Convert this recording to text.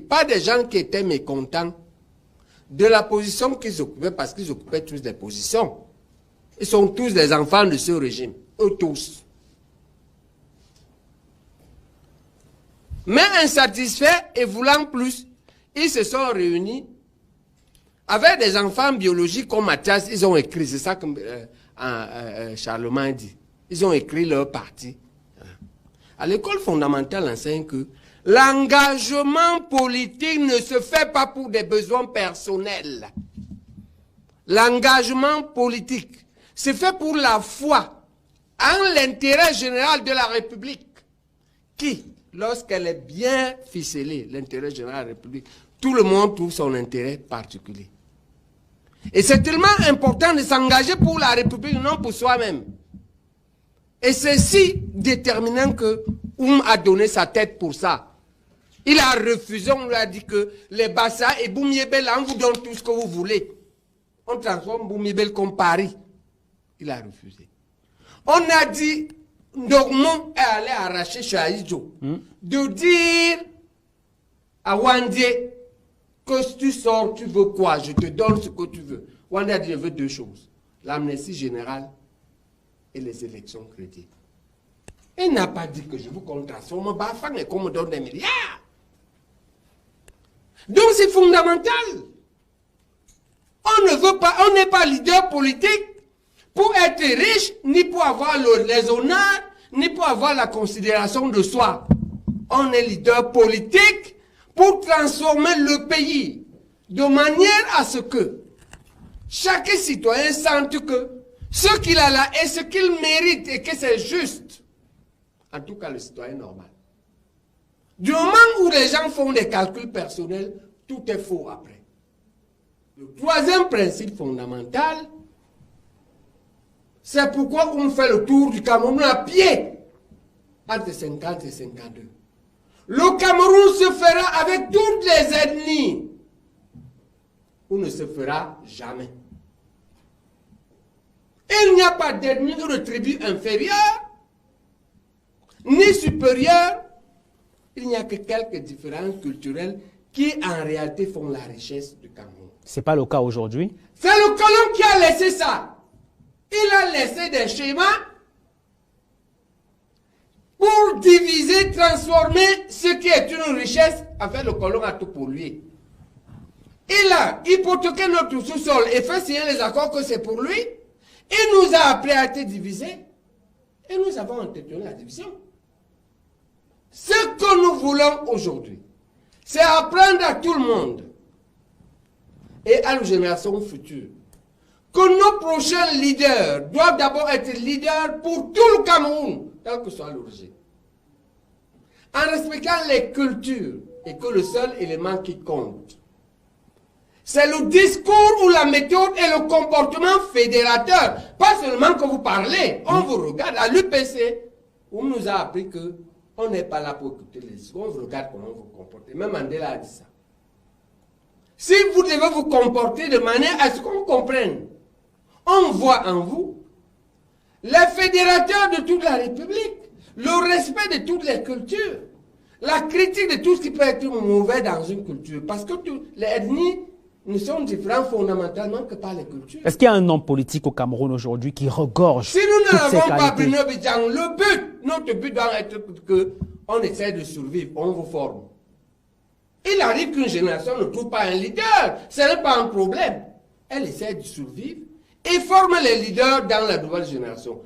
Pas des gens qui étaient mécontents de la position qu'ils occupaient, parce qu'ils occupaient tous des positions. Ils sont tous des enfants de ce régime, eux tous. Mais insatisfaits et voulant plus, ils se sont réunis avec des enfants biologiques comme Mathias. Ils ont écrit, c'est ça que Charlemagne dit. Ils ont écrit leur parti. À l'école fondamentale, on enseigne que l'engagement politique ne se fait pas pour des besoins personnels. L'engagement politique se fait pour la foi en l'intérêt général de la République, qui, lorsqu'elle est bien ficelée, l'intérêt général de la République, tout le monde trouve son intérêt particulier. Et c'est tellement important de s'engager pour la République, non pour soi-même. Et c'est si déterminant que a donné sa tête pour ça. Il a refusé, on lui a dit que les Bassa et Boumiébel, on vous donne tout ce que vous voulez. On transforme Boumiébel comme Paris. Il a refusé. On a dit, Ndogmo est allé arracher Chaïdjo, de dire à Wandé que si tu sors, tu veux quoi? Je te donne ce que tu veux. Wandé a dit, je veux deux choses. L'amnistie générale et les élections crédibles. Il n'a pas dit que je vous transforme, et qu'on me donne des milliards. Donc c'est fondamental. On ne veut pas, on n'est pas leader politique pour être riche, ni pour avoir les honneurs, ni pour avoir la considération de soi. On est leader politique pour transformer le pays de manière à ce que chaque citoyen sente que ce qu'il a là est ce qu'il mérite et que c'est juste. En tout cas, le citoyen normal. Du moment où les gens font des calculs personnels, tout est faux après. Le troisième principe fondamental, c'est pourquoi on fait le tour du Cameroun à pied entre 50 et 52. Le Cameroun se fera avec toutes les ethnies ou ne se fera jamais. Il n'y a pas d'ethnie ou de tribu inférieure ni supérieure. Il n'y a que quelques différences culturelles qui en réalité font la richesse du Cameroun. Ce n'est pas le cas aujourd'hui. C'est le colon qui a laissé ça. Il a laissé des schémas pour diviser, transformer ce qui est une richesse, afin le colon a tout pour lui. Il a hypothéqué notre sous-sol et fait signer les accords que c'est pour lui. Il nous a appris à être divisés et nous avons entretenu la division. Ce que nous voulons aujourd'hui, c'est apprendre à tout le monde et à nos générations futures que nos prochains leaders doivent d'abord être leaders pour tout le Cameroun, quelle que soit l'origine, en respectant les cultures et que le seul élément qui compte, c'est le discours ou la méthode et le comportement fédérateur. Pas seulement que vous parlez, on vous regarde. À l'UPC, on nous a appris que on n'est pas là pour écouter les discours, on vous regarde comment vous vous comportez. Même Mandela a dit ça. Si vous devez vous comporter de manière à ce qu'on comprenne, on voit en vous les fédérateurs de toute la République, le respect de toutes les cultures, la critique de tout ce qui peut être mauvais dans une culture. Parce que les ethnies nous sommes différents fondamentalement que par les cultures. Est-ce qu'il y a un homme politique au Cameroun aujourd'hui qui regorge si nous toutes ces n'avons pas qualités? Bruno Bidjan, le but, notre but doit être qu'on essaie de survivre, on vous forme. Il arrive qu'une génération ne trouve pas un leader, ce n'est pas un problème. Elle essaie de survivre et forme les leaders dans la nouvelle génération.